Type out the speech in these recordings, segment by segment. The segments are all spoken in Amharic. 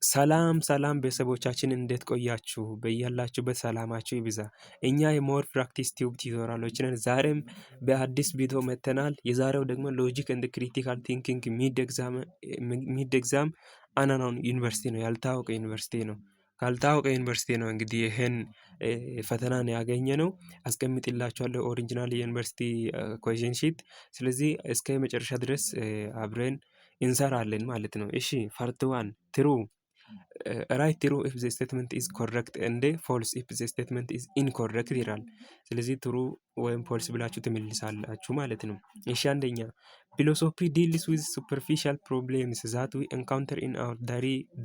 ሰላም ሰላም ቤተሰቦቻችን እንዴት ቆያችሁ? በያላችሁበት ሰላማችሁ ይብዛ። እኛ የሞር ፕራክቲስ ቲዩብ ቲዩቶሪያሎች ነን። ዛሬም በአዲስ ቪዲዮ መጥተናል። የዛሬው ደግሞ ሎጂክ ኤንድ ክሪቲካል ቲንኪንግ ሚድ ኤግዛም አናናውን ዩኒቨርሲቲ ነው። ያልታወቀ ዩኒቨርሲቲ ነው። ካልታወቀ ዩኒቨርሲቲ ነው እንግዲህ ይሄን ፈተናን ያገኘ ነው። አስቀምጥላችኋለሁ ኦሪጂናል የዩኒቨርሲቲ ኩዌስቸን ሺት። ስለዚህ እስከ መጨረሻ ድረስ አብረን እንሰራለን ማለት ነው። እሺ ፓርት 1 ትሩ ራይት ትሩ ኢፍ ዘ ስቴትመንት ኢዝ ኮሬክት እንደ ፎልስ ኢፍ ዘ ስቴትመንት ኢዝ ኢንኮሬክት ይላል። ስለዚህ ትሩ ወይም ፎልስ ብላችሁ ትመልሳላችሁ ማለት ነው። እሺ አንደኛ ፊሎሶፊ ዲልስ ዊዝ ሱፐርፊሻል ፕሮብሌምስ ዛት ዊ ኤንካውንተር ኢን አወር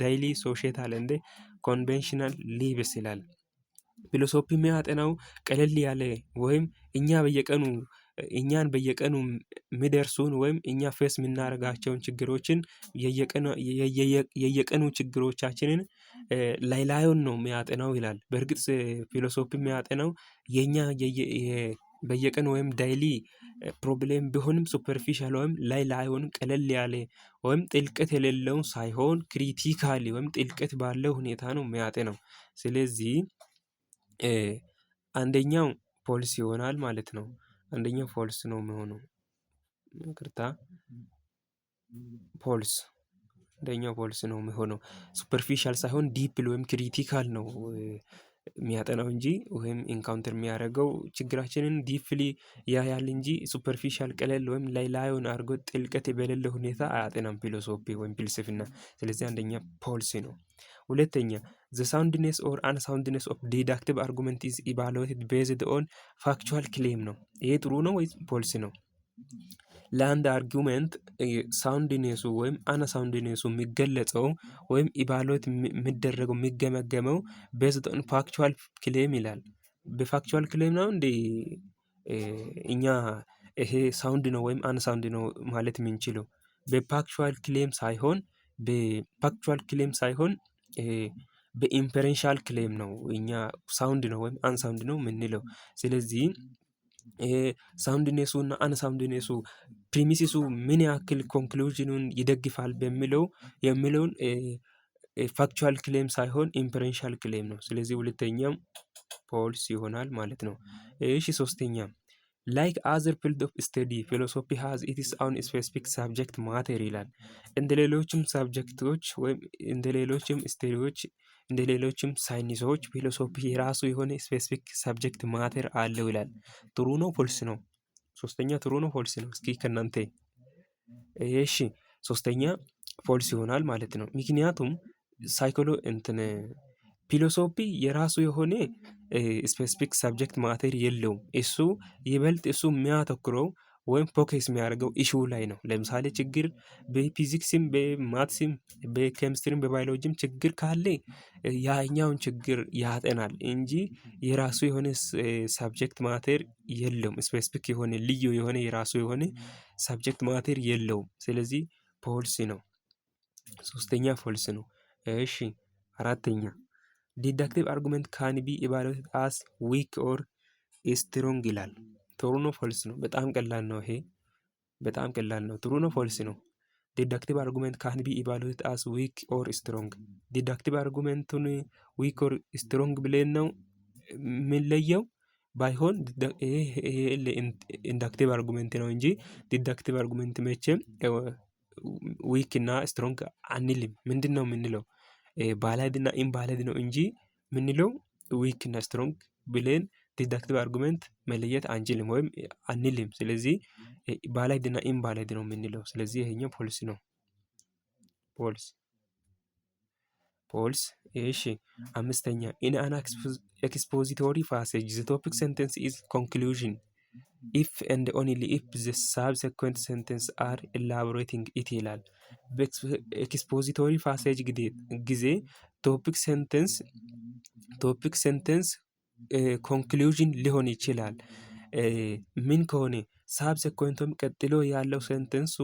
ዳይሊ ሶሻል እንደ ኮንቬንሽናል ሊቭስ ይላል። ፊሎሶፊ የሚያጠናው ቀለል ያለ ወይም እኛን በየቀኑ የሚደርሱን ወይም እኛ ፌስ የምናደርጋቸውን ችግሮችን የየቀኑ ችግሮቻችንን ላዩን ነው የሚያጠናው ይላል። በእርግጥ ፊሎሶፊ የሚያጠናው የኛ በየቀኑ ወይም ዳይሊ ፕሮብሌም ቢሆንም ሱፐርፊሻል ወይም ላዩን ቀለል ያለ ወይም ጥልቀት የሌለውን ሳይሆን ክሪቲካሊ ወይም ጥልቀት ባለው ሁኔታ ነው የሚያጠናው። ስለዚህ አንደኛው ፎልስ ይሆናል ማለት ነው። አንደኛው ፎልስ ነው የሚሆነው። ይቅርታ ፎልስ አንደኛው ፎልስ ነው የሚሆነው። ሱፐርፊሻል ሳይሆን ዲፕል ወይም ክሪቲካል ነው የሚያጠናው እንጂ ወይም ኢንካውንተር የሚያደርገው ችግራችንን ዲፕሊ ያያል እንጂ ሱፐርፊሻል ቀለል ወይም ላዩን አድርጎ ጥልቀት በሌለ ሁኔታ አያጠናም ፊሎሶፊ ወይም ፍልስፍና። ስለዚህ አንደኛ ፎልስ ነው። ሁለተኛ the soundness or unsoundness of deductive argument is evaluated based on factual claim ነው። ይሄ ጥሩ ነው ወይስ ፎልስ ነው? ለአንድ አርጊውመንት ሳውንድኔሱ ወይም አነሳውንድኔሱ የሚገለጸው ወይም ኢቫሉዌት የሚደረገው የሚገመገመው ቤዝድ ኦን ፋክቹዋል ክሌም ይላል። በፋክቹዋል ክሌም ነው እንዴ እኛ ይሄ ሳውንድ ነው ወይም አንሳውንድ ነው ማለት የምንችለው? በፋክቹዋል ክሌም ሳይሆን በኢንፈረንሻል ክሌም ነው እኛ ሳውንድ ነው ወይም አንሳውንድ ነው የምንለው። ስለዚህ ሳውንድኔሱ እና አንሳውንድኔሱ ፕሪሚሲሱ ምን ያክል ኮንክሉዥኑን ይደግፋል የሚለውን ፋክቹዋል ክሌም ሳይሆን ኢንፈረንሻል ክሌም ነው። ስለዚህ ሁለተኛም ፎልስ ይሆናል ማለት ነው። እሺ ሶስተኛ ላይክ አዘር ፊልድ ኦፍ ስተዲ ፊሎሶፊ ሃዝ ኢትስ ኦውን ስፔሲፊክ ሳብጀክት ማተር ይላል። እንደ ሌሎችም ሳብጀክቶች ወይም እንደ ሌሎችም ስተዲዎች እንደ ሌሎችም ሳይንሶች ፊሎሶፊ የራሱ የሆነ ስፔሲፊክ ሳብጀክት ማተር አለው ይላል። ጥሩ ነው ፎልስ ነው? ሶስተኛ ጥሩ ነው ፎልስ ነው? እስኪ ከእናንተ እሺ ሶስተኛ ፎልስ ይሆናል ማለት ነው። ምክንያቱም ፊሎሶፊ የራሱ የሆነ ስፔሲፊክ ሳብጀክት ማተር የለውም። እሱ ይበልጥ የሚያተኩረው ወይም ፎከስ የሚያደርገው ኢሹ ላይ ነው። ለምሳሌ ችግር በፊዚክስም በማትስም በኬሚስትሪም በባዮሎጂም ችግር ካለ ያኛውን ችግር ያጠናል እንጂ የራሱ የሆነ ሳብጀክት ማተር የለውም። ስፔሲፊክ የሆነ ልዩ የሆነ የራሱ የሆነ ሳብጀክት ማተር የለውም። ስለዚህ ፎልስ ነው። ሶስተኛ ፎልስ ነው። እሺ አራተኛ ዲዳክቲቭ አርጉመንት ካን ቢ ኢቫሉዌትድ አስ ዊክ ኦር ስትሮንግ ይላል። ጥሩ ነው ፎልስ ነው? በጣም ቀላል ነው። ይሄ በጣም ቀላል ነው። ጥሩ ነው ፎልስ ነው? ዲዳክቲቭ አርጉመንት ካን ቢ ኢቫሉዌትድ አስ ዊክ ኦር ስትሮንግ። ዲዳክቲቭ አርጉመንቱን ዊክ ኦር ስትሮንግ ብለን ነው የምንለየው። ባይሆን ይሄ ኢንዳክቲቭ አርጉመንት ነው እንጂ ዲዳክቲቭ አርጉመንት መቼም ዊክ እና ስትሮንግ አንልም። ምንድን ነው የምንለው? ባላይድ እና ኢምባላይድ ነው እንጂ የምንለው ዊክ እና ስትሮንግ ብለን ዲዳክቲቭ አርጉመንት መለየት አንችልም ወይም አንልም። ስለዚህ ባላይድ እና ኢምባላይድ ነው የምንለው። ስለዚህ ይሄኛው ፎልስ ነው። ፎልስ። እሺ አምስተኛ ኢን አን ኤክስፖዚቶሪ ፓሴጅ ዘ ቶፒክ ሰንተንስ ኢዝ ኮንክሉዥን ኢፍ ኤንድ ኦንሊ ኢፍ ዘ ሳብሰኩዌንት ሰንተንስ አር ኤላቦሬቲንግ ኢት ይላል። በኤክስፖዚቶሪ ፓሴጅ ጊዜ ቶፒክ ሰንተንስ ኮንክሉዥን ሊሆን ይችላል። ምን ከሆነ ሳብሰኩዌንቱም ቀጥሎ ያለው ሰንተንሱ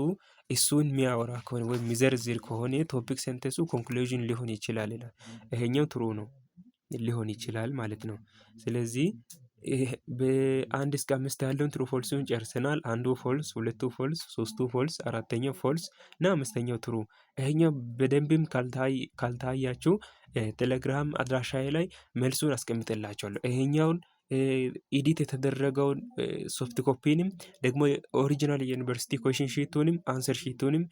እሱን የሚያወራ ከሆነ ወይም የሚዘርዝር ከሆነ ቶፒክ ሰንተንሱ ኮንክሉዥን ሊሆን ይችላል ይላል። ይሄኛው ትሩ ነው ሊሆን ይችላል ማለት ነው። ስለዚህ በአንድ እስከ አምስት ያለውን ትሩ ፎልሱን ጨርሰናል። አንዱ ፎልስ፣ ሁለቱ ፎልስ፣ ሶስቱ ፎልስ፣ አራተኛው ፎልስ እና አምስተኛው ትሩ። ይሄኛው በደንብም ካልታያችሁ ቴሌግራም አድራሻዬ ላይ መልሱን አስቀምጥላችኋለሁ። ይሄኛውን ኢዲት የተደረገውን ሶፍት ኮፒንም ደግሞ ኦሪጂናል የዩኒቨርሲቲ ኮሽን ሺቱንም አንሰር ሺቱንም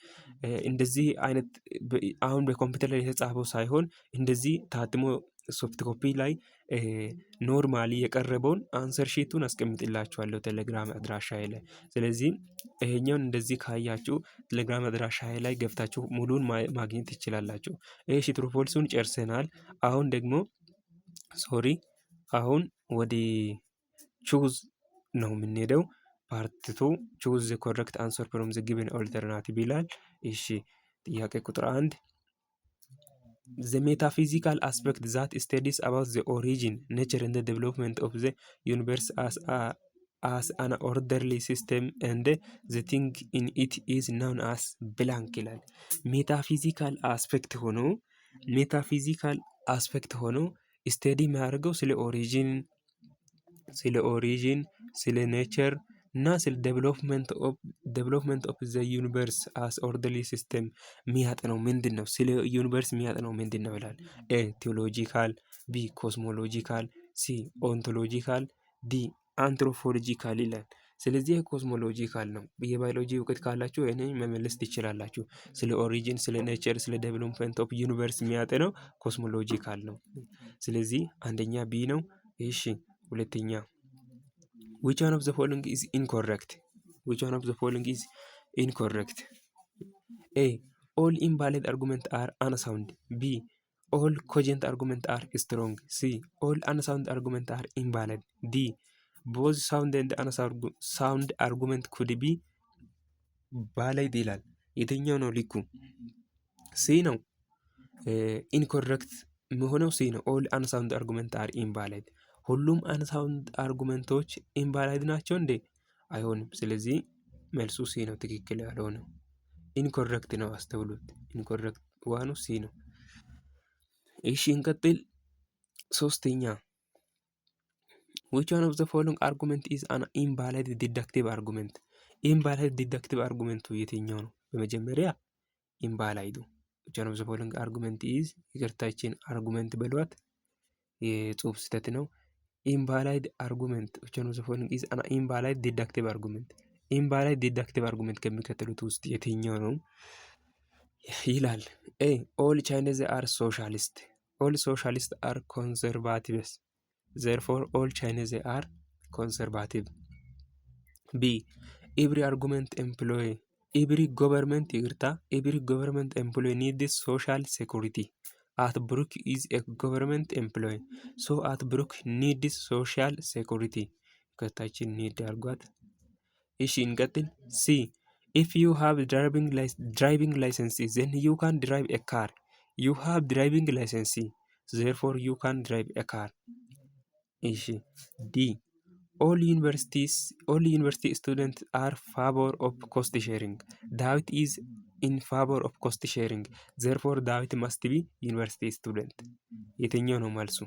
እንደዚህ አይነት አሁን በኮምፒውተር ላይ የተጻፈው ሳይሆን እንደዚህ ታትሞ ሶፍት ኮፒ ላይ ኖርማሊ የቀረበውን አንሰር ሺቱን አስቀምጥላችኋለሁ ቴሌግራም አድራሻዬ ላይ። ስለዚህ ይሄኛውን እንደዚህ ካያችሁ ቴሌግራም አድራሻዬ ላይ ገብታችሁ ሙሉን ማግኘት ትችላላችሁ። እሺ ትሩ ፎልሱን ጨርሰናል። አሁን ደግሞ አሁን ወደ ቹዝ ነው የምንሄደው። ፓርት 2 ቹዝ ዘ ኮሬክት አንሰር ፍሮም ዘ ጊቨን ኦልተርናቲቭ ይላል። እሺ ጥያቄ ቁጥር 1 the metaphysical aspect that studies about the origin, nature and the development of the universe as an orderly system and the thing in it is known as blank ይላል። ሜታፊዚካል አስፔክት ሆኖ ስተዲ የሚያደርገው ስለ ኦሪጂን፣ ስለ ኔቸር እና ስለ ዴቨሎፕመንት ኦፍ ዘ ዩኒቨርስ አስ ኦርደርሊ ሲስተም የሚያጠነው ምንድን ነው? ስለ ዩኒቨርስ የሚያጠነው ምንድን ነው ይላል። ኤ ቴዎሎጂካል፣ ቢ ኮስሞሎጂካል፣ ሲ ኦንቶሎጂካል፣ ዲ አንትሮፖሎጂካል ይላል። ስለዚህ ኮስሞሎጂካል ነው። የባዮሎጂ እውቀት ካላችሁ ይህንን መመለስ ትችላላችሁ። ስለ ኦሪጂን፣ ስለ ኔቸር፣ ስለ ዴቨሎፕመንት ኦፍ ዩኒቨርስ የሚያጠነው ኮስሞሎጂካል ነው። ስለዚህ አንደኛ ቢ ነው። እሺ ሁለተኛ which one of the following is incorrect? A all invalid arguments are unsound. B all cogent arguments are strong. C all unsound arguments are invalid. D both sound and unsound argument could be valid ይላል። የትኛው ነው ሊኩ? ሲ ነው። ኢንኮሬክት የሚሆነው ሲ ነው። all unsound arguments are invalid። ሁሉም አንሳውንድ አርጉመንቶች ኢንቫሊድ ናቸው እንዴ? አይሆንም። ስለዚህ መልሱ ሲ ነው፣ ትክክል ያልሆነው። ኢንኮሬክት ነው፣ አስተውሉት። ኢንኮሬክት ዋኑ ሲ ነው። እሺ እንቀጥል። ሶስተኛ which one of the following argument is an invalid deductive argument? ኢንቫሊድ ዲዳክቲቭ አርጉመንቱ የትኛው ነው? በመጀመሪያ ኢንቫሊዱ which one of the following argument is ይቅርታችን አርጉመንት በሏት፣ የጽሁፍ ስህተት ነው። invalid argument which one of the following is an invalid deductive argument? invalid deductive argument ከሚከተሉት ውስጥ የትኛው ነው ይላል። A all Chinese are socialist. all socialists are conservatives. therefore all Chinese are conservative. B every government employee needs social security. At-Brook is a government employee. so At-Brook needs social security. ከታችን ኒድ አርጓት። እሺ እንቀጥል። ሲ if you have driving license then you can drive a car. you have driving license therefore you can drive a car. እሺ ዲ all university students are favor of cost sharing. David is in favor of cost sharing. therefore David must be university student. የትኛው ነው መልሱ?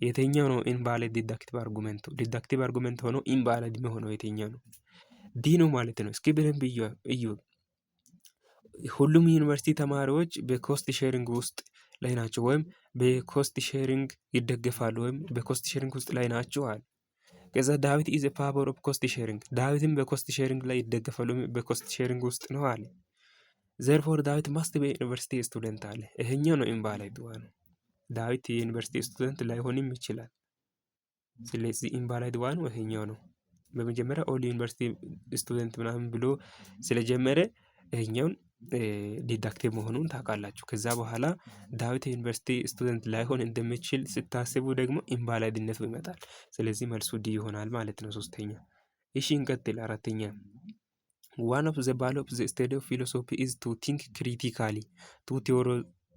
የትኛው ነው ኢንቫሊድ ዲዳክቲቭ አርጉመንቱ? ዲዳክቲቭ አርጉመንት ሆኖ ኢንቫሊድ የሚሆነው የትኛው ነው? ዲ ነው ማለት ነው። እስኪ በደንብ እዩ። ሁሉም ዩኒቨርሲቲ ተማሪዎች በኮስት ሼሪንግ ውስጥ ላይ ናቸው፣ ወይም በኮስት ሼሪንግ ይደገፋሉ፣ ወይም በኮስት ሼሪንግ ውስጥ ላይ ናቸው አለ። ከዛ ዳዊት ኢዝ ፋቨር ኦፍ ኮስት ሼሪንግ፣ ዳዊትም በኮስት ሼሪንግ ላይ ይደገፋሉ፣ በኮስት ሼሪንግ ውስጥ ነው አለ። ዘርፎር ዳዊት ማስት be ዩኒቨርሲቲ ስቱደንት አለ። ይሄኛው ነው ኢንቫሊድ ዋን። ዳዊት የዩኒቨርሲቲ ስቱደንት ላይሆንም ይችላል። ስለዚህ ኢንቫሊድ ዋን ይሄኛው ነው። በመጀመሪያ ኦል ዩኒቨርሲቲ ስቱደንት ምናምን ብሎ ስለጀመረ ይሄኛውን ዲዳክቲቭ መሆኑን ታውቃላችሁ። ከዛ በኋላ ዳዊት ዩኒቨርሲቲ ስቱደንት ላይሆን እንደሚችል ስታስቡ ደግሞ ኢንቫሊድነቱ ይመጣል። ስለዚህ መልሱ ዲ ይሆናል ማለት ነው። ሶስተኛ። እሺ እንቀጥል። አራተኛ one of the value of the study of philosophy is to think critically, to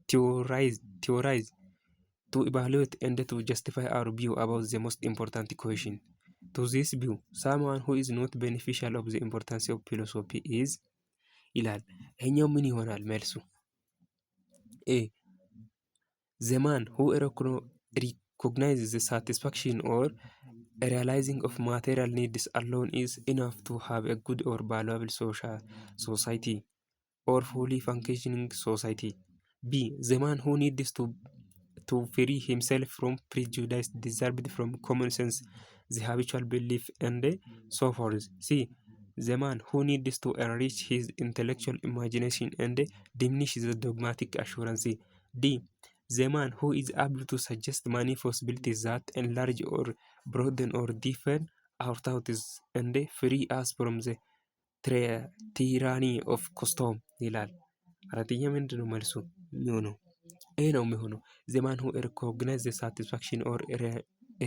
theorize, to evaluate and to justify our view about the most important question. To this view, someone who is not beneficial of the importance of philosophy is ይላል። ይሄኛው ምን ይሆናል መልሱ? ኤ the man who recognizes the satisfaction or realizing of material needs alone is enough to have a good or valuable social society or fully functioning society. B. The man who needs to free himself from prejudice deserved from common sense, the habitual belief, and so forth. C. The man who needs to enrich his intellectual imagination and diminish the dogmatic assurance. D. The man who is able to suggest many possibilities that enlarge or broaden or deepen our thoughts and free us from the tyranny of custom ይላል። አራተኛ ምንድን ነው መልሱ የሚሆነው? ኤ ነው የሚሆነው። the man who recognize the satisfaction or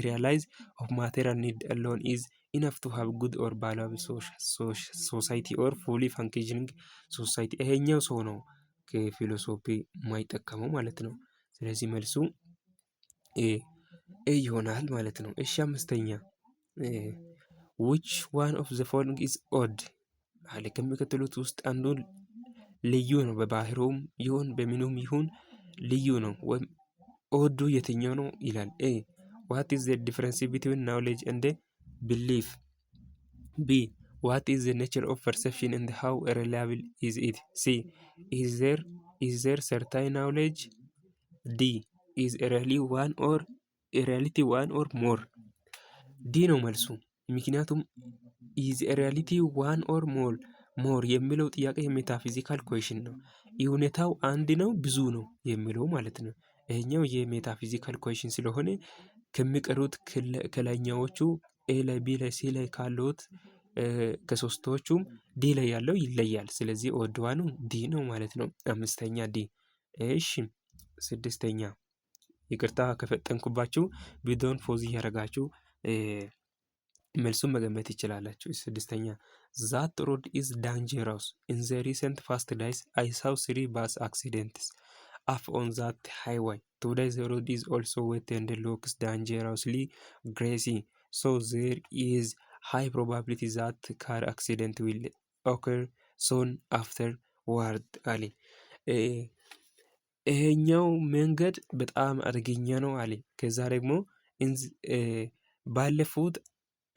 realize of material need alone is enough to have good or valuable society or fully functioning society። ይሄኛው ሰው ነው ከፊሎሶፊ የማይጠቀመው ማለት ነው። ስለዚህ መልሱ ኤ ይሆናል ማለት ነው። እሺ አምስተኛ which one of the following is odd አለ። ከሚከተሉት ውስጥ አንዱ ልዩ ነው፣ በባህሪውም ይሁን በምኑም ይሁን ልዩ ነው ወይም ኦዱ የትኛው ነው ይላል። ኤ what is the difference between knowledge and belief? B what is the nature of perception and how reliable is it? C is there certain knowledge? D is reality one or more? ዲ ነው መልሱ። ምክንያቱም is reality one or more የሚለው ጥያቄ የሜታፊዚካል ኩዌሽን ነው። እውነታው አንድ ነው ብዙ ነው የሚለው ማለት ነው። ይሄኛው የሜታፊዚካል ኩዌሽን ስለሆነ ከሚቀሩት ከላይኛዎቹ ኤ ላይ ቢ ላይ ሲ ላይ ካሉት ከሶስቶቹም ዲ ላይ ያለው ይለያል። ስለዚህ ኦድዋኑ ዲ ነው ማለት ነው። አምስተኛ ዲ። እሺ ስድስተኛ ይቅርታ ከፈጠንኩባችሁ ቪዲዮን ፖዝ እያደረጋችሁ መልሱን መገመት ይችላላችሁ። ስድስተኛ that road is dangerous. In the recent past days I saw 3 bus accidents up on that highway. Today the road is also wet and looks dangerously greasy. So there is high probability that car accident will occur soon afterward አለ። ይሄኛው መንገድ በጣም አደገኛ ነው አለ። ከዛ ደግሞ ባለፉት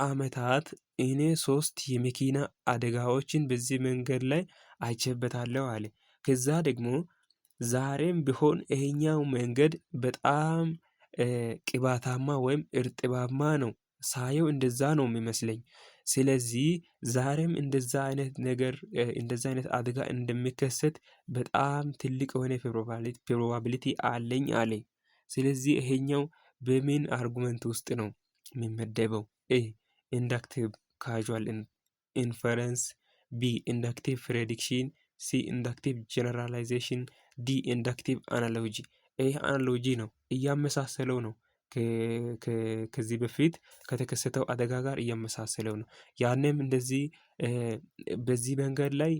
አመታት እኔ 3 የመኪና አደጋዎችን በዚህ መንገድ ላይ አይቼበታለሁ አለ። ከዛ ደግሞ ዛሬም ቢሆን ይሄኛው መንገድ በጣም ቅባታማ ወይም እርጥባማ ነው። ሳየው እንደዛ ነው የሚመስለኝ። ስለዚህ ዛሬም እንደዛ አይነት ነገር እንደዛ አይነት አደጋ እንደሚከሰት በጣም ትልቅ የሆነ ፕሮባቢሊቲ አለኝ አለ። ስለዚህ ይሄኛው በምን አርጉመንት ውስጥ ነው የሚመደበው? ኤ ኢንዳክቲቭ ካዥዋል ኢንፈረንስ፣ ቢ ኢንዳክቲቭ ፕሬዲክሽን፣ ሲ ኢንዳክቲቭ ጀነራላይዜሽን፣ ዲ ኢንዳክቲቭ አናሎጂ። ይህ አናሎጂ ነው፣ እያመሳሰለው ነው። ከዚህ በፊት ከተከሰተው አደጋ ጋር እያመሳሰለው ነው። ያኔም እንደዚህ በዚህ መንገድ ላይ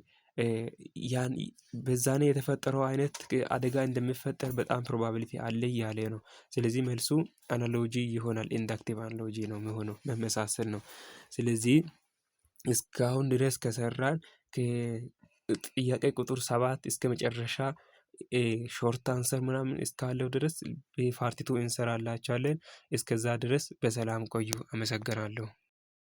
በዛኔ የተፈጠረው አይነት አደጋ እንደሚፈጠር በጣም ፕሮባቢሊቲ አለ እያለ ነው። ስለዚህ መልሱ አናሎጂ ይሆናል። ኢንዳክቲቭ አናሎጂ ነው የሚሆነው፣ መመሳሰል ነው። ስለዚህ እስካሁን ድረስ ከሰራን ጥያቄ ቁጥር 7 እስከ መጨረሻ ሾርት አንሰር ምናምን እስካለው ድረስ በፓርት 2 እንሰራላችኋለን። እስከዛ ድረስ በሰላም ቆዩ። አመሰግናለሁ።